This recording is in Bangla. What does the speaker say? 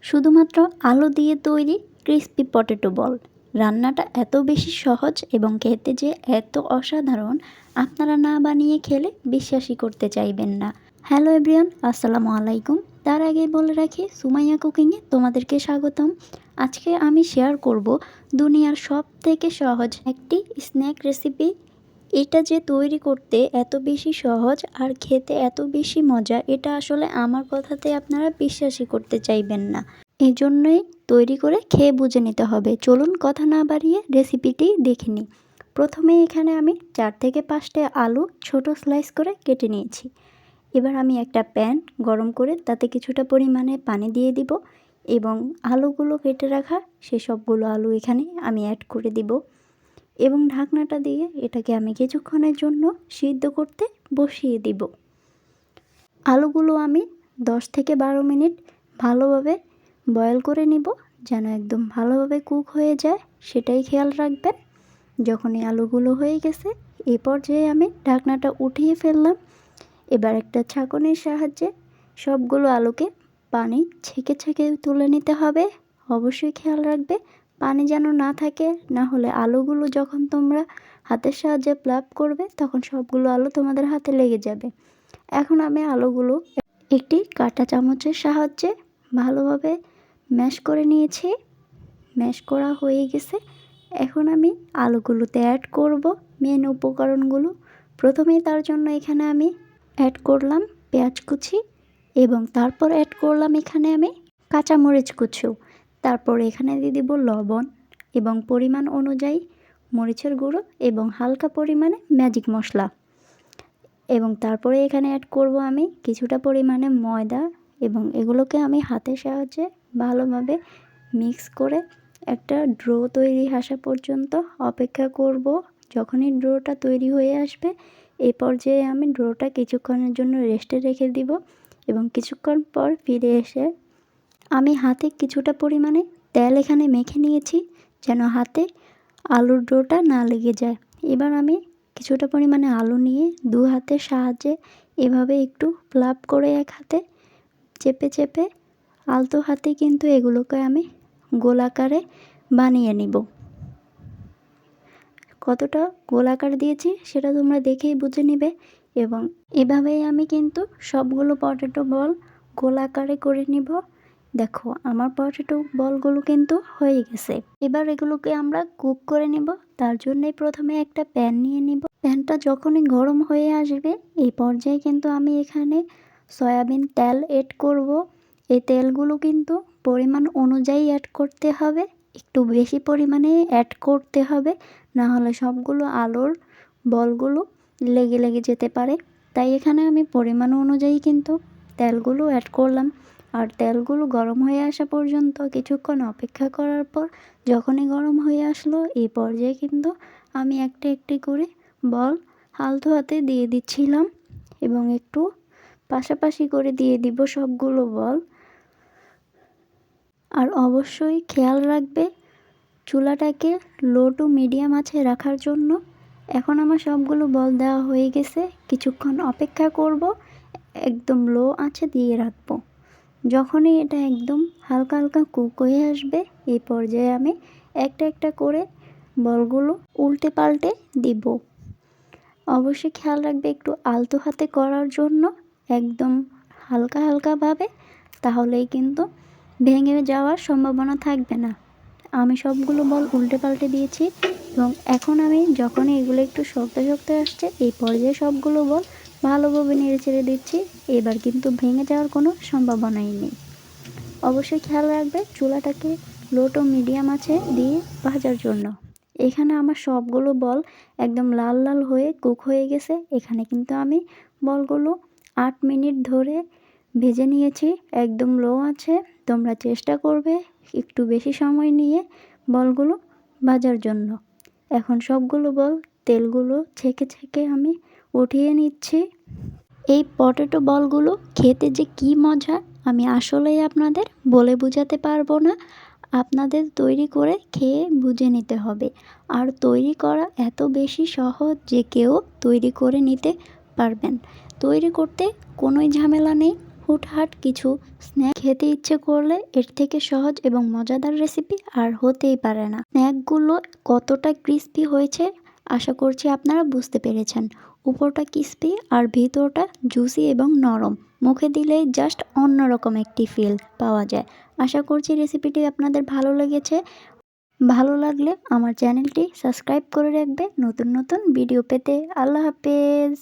শুধুমাত্র আলু দিয়ে তৈরি ক্রিস্পি পটেটো বল। রান্নাটা এত বেশি সহজ এবং খেতে যে এত অসাধারণ, আপনারা না বানিয়ে খেলে বিশ্বাসই করতে চাইবেন না। হ্যালো এভরিওয়ান, আসসালামু আলাইকুম। তার আগে বলে রাখি, সুমাইয়া কুকিংয়ে তোমাদেরকে স্বাগতম। আজকে আমি শেয়ার করব দুনিয়ার সব থেকে সহজ একটি স্ন্যাক রেসিপি। এটা যে তৈরি করতে এত বেশি সহজ আর খেতে এত বেশি মজা, এটা আসলে আমার কথাতে আপনারা বিশ্বাসই করতে চাইবেন না। এই জন্যই তৈরি করে খেয়ে বুঝে নিতে হবে। চলুন কথা না বাড়িয়ে রেসিপিটি দেখে নিই। প্রথমে এখানে আমি 4 থেকে 5টা আলু ছোট স্লাইস করে কেটে নিয়েছি। এবার আমি একটা প্যান গরম করে তাতে কিছুটা পরিমাণে পানি দিয়ে দিব এবং আলুগুলো কেটে রাখা সেসবগুলো আলু এখানে আমি অ্যাড করে দিব এবং ঢাকনাটা দিয়ে এটাকে আমি কিছুক্ষণের জন্য সিদ্ধ করতে বসিয়ে দিব। আলুগুলো আমি 10 থেকে 12 মিনিট ভালোভাবে বয়েল করে নিব, যেন একদম ভালোভাবে কুক হয়ে যায়, সেটাই খেয়াল রাখবেন। যখন এই আলুগুলো হয়ে গেছে, এই পর্যায়ে আমি ঢাকনাটা উঠিয়ে ফেললাম। এবার একটা ছাঁকনির সাহায্যে সবগুলো আলুকে পানি ছেঁকে ছেঁকে তুলে নিতে হবে। অবশ্যই খেয়াল রাখবে পানি যেন না থাকে, না হলে আলুগুলো যখন তোমরা হাতের সাহায্যে প্লাপ করবে তখন সবগুলো আলু তোমাদের হাতে লেগে যাবে। এখন আমি আলুগুলো একটি কাঁটা চামচের সাহায্যে ভালোভাবে ম্যাশ করে নিয়েছি। ম্যাশ করা হয়ে গেছে। এখন আমি আলুগুলোতে অ্যাড করব মেন উপকরণগুলো। প্রথমেই তার জন্য এখানে আমি অ্যাড করলাম পেঁয়াজ কুচি এবং তারপর অ্যাড করলাম এখানে আমি কাঁচামরিচ কুচিও। তারপর এখানে দিয়ে দিব লবণ এবং পরিমাণ অনুযায়ী মরিচের গুঁড়ো এবং হালকা পরিমাণে ম্যাজিক মশলা। এবং তারপরে এখানে অ্যাড করব আমি কিছুটা পরিমাণে ময়দা এবং এগুলোকে আমি হাতের সাহায্যে ভালোভাবে মিক্স করে একটা ড্রো তৈরি আসা পর্যন্ত অপেক্ষা করব। যখনই ড্রোটা তৈরি হয়ে আসবে, এই পর্যায়ে আমি ড্রোটা কিছুক্ষণের জন্য রেস্টে রেখে দিব এবং কিছুক্ষণ পর ফিরে এসে আমি হাতে কিছুটা পরিমাণে তেল এখানে মেখে নিয়েছি, যেন হাতে আলুর ড্রোটা না লেগে যায়। এবার আমি কিছুটা পরিমাণে আলু নিয়ে 2 হাতের সাহায্যে এভাবে একটু প্লাপ করে এক হাতে চেপে চেপে আলতো হাতে কিন্তু এগুলোকে আমি গোলাকারে বানিয়ে নিব। কতটা গোলাকার দিয়েছি সেটা তোমরা দেখেই বুঝে নিবে এবং এভাবেই আমি কিন্তু সবগুলো পটেটো বল গোলাকারে করে নিব। দেখো আমার পটেটো বলগুলো কিন্তু হয়ে গেছে। এবার এগুলোকে আমরা কুক করে নিব। তার জন্যই প্রথমে একটা প্যান নিয়ে নিব। প্যানটা যখনই গরম হয়ে আসবে, এই পর্যায়ে কিন্তু আমি এখানে সয়াবিন তেল অ্যাড করব। এই তেলগুলো কিন্তু পরিমাণ অনুযায়ী অ্যাড করতে হবে, একটু বেশি পরিমাণে অ্যাড করতে হবে, না হলে সবগুলো আলুর বলগুলো লেগে লেগে যেতে পারে। তাই এখানে আমি পরিমাণ অনুযায়ী কিন্তু তেলগুলো অ্যাড করলাম। আর তেলগুলো গরম হয়ে আসা পর্যন্ত কিছুক্ষণ অপেক্ষা করার পর যখনই গরম হয়ে আসলো, এই পর্যায়ে কিন্তু আমি একটা একটি করে বল আলতো হাতে দিয়ে দিচ্ছিলাম এবং একটু পাশাপাশি করে দিয়ে দিব সবগুলো বল। আর অবশ্যই খেয়াল রাখবে চুলাটাকে লো টু মিডিয়াম আঁচে রাখার জন্য। এখন আমার সবগুলো বল দেওয়া হয়ে গেছে। কিছুক্ষণ অপেক্ষা করব, একদম লো আঁচে দিয়ে রাখবো। যখনই এটা একদম হালকা হালকা কুক হয়ে আসবে, এই পর্যায়ে আমি একটা একটা করে বলগুলো উল্টে পাল্টে দিব। অবশ্যই খেয়াল রাখবে একটু আলতো হাতে করার জন্য, একদম হালকা হালকাভাবে, তাহলেই কিন্তু ভেঙে যাওয়ার সম্ভাবনা থাকবে না। আমি সবগুলো বল উল্টে পাল্টে দিয়েছি এবং এখন আমি যখনই এগুলো একটু শক্ত শক্ত আসছে, এই পর্যায়ে সবগুলো বল ভালোভাবে নেড়ে চেড়ে দিচ্ছি। এবার কিন্তু ভেঙে যাওয়ার কোনো সম্ভাবনাই নেই। অবশ্যই খেয়াল রাখবে চুলাটাকে লো টু মিডিয়াম আছে দিয়ে ভাজার জন্য। এখানে আমার সবগুলো বল একদম লাল লাল হয়ে কুক হয়ে গেছে। এখানে কিন্তু আমি বলগুলো 8 মিনিট ধরে ভেজে নিয়েছি একদম লো আছে। তোমরা চেষ্টা করবে একটু বেশি সময় নিয়ে বলগুলো ভাজার জন্য। এখন সবগুলো বল তেলগুলো ছেঁকে ছেঁকে আমি উঠিয়ে নিচ্ছি। এই পটেটো বলগুলো খেতে যে কী মজা, আমি আসলেই আপনাদের বলে বোঝাতে পারবো না। আপনাদের তৈরি করে খেয়ে বুঝে নিতে হবে। আর তৈরি করা এত বেশি সহজ যে কেউ তৈরি করে নিতে পারবেন। তৈরি করতে কোনোই ঝামেলা নেই। হুটহাট কিছু স্ন্যাক খেতে ইচ্ছে করলে এর থেকে সহজ এবং মজাদার রেসিপি আর হতেই পারে না। স্ন্যাকগুলো কতটা ক্রিস্পি হয়েছে আশা করছি আপনারা বুঝতে পেরেছেন। উপরটা ক্রিস্পি আর ভিতরটা জুসি এবং নরম। মুখে দিলেই জাস্ট অন্যরকম একটি ফিল পাওয়া যায়। আশা করছি রেসিপিটি আপনাদের ভালো লেগেছে। ভালো লাগলে আমার চ্যানেলটি সাবস্ক্রাইব করে রাখবে নতুন নতুন ভিডিও পেতে। আল্লাহ হাফেজ।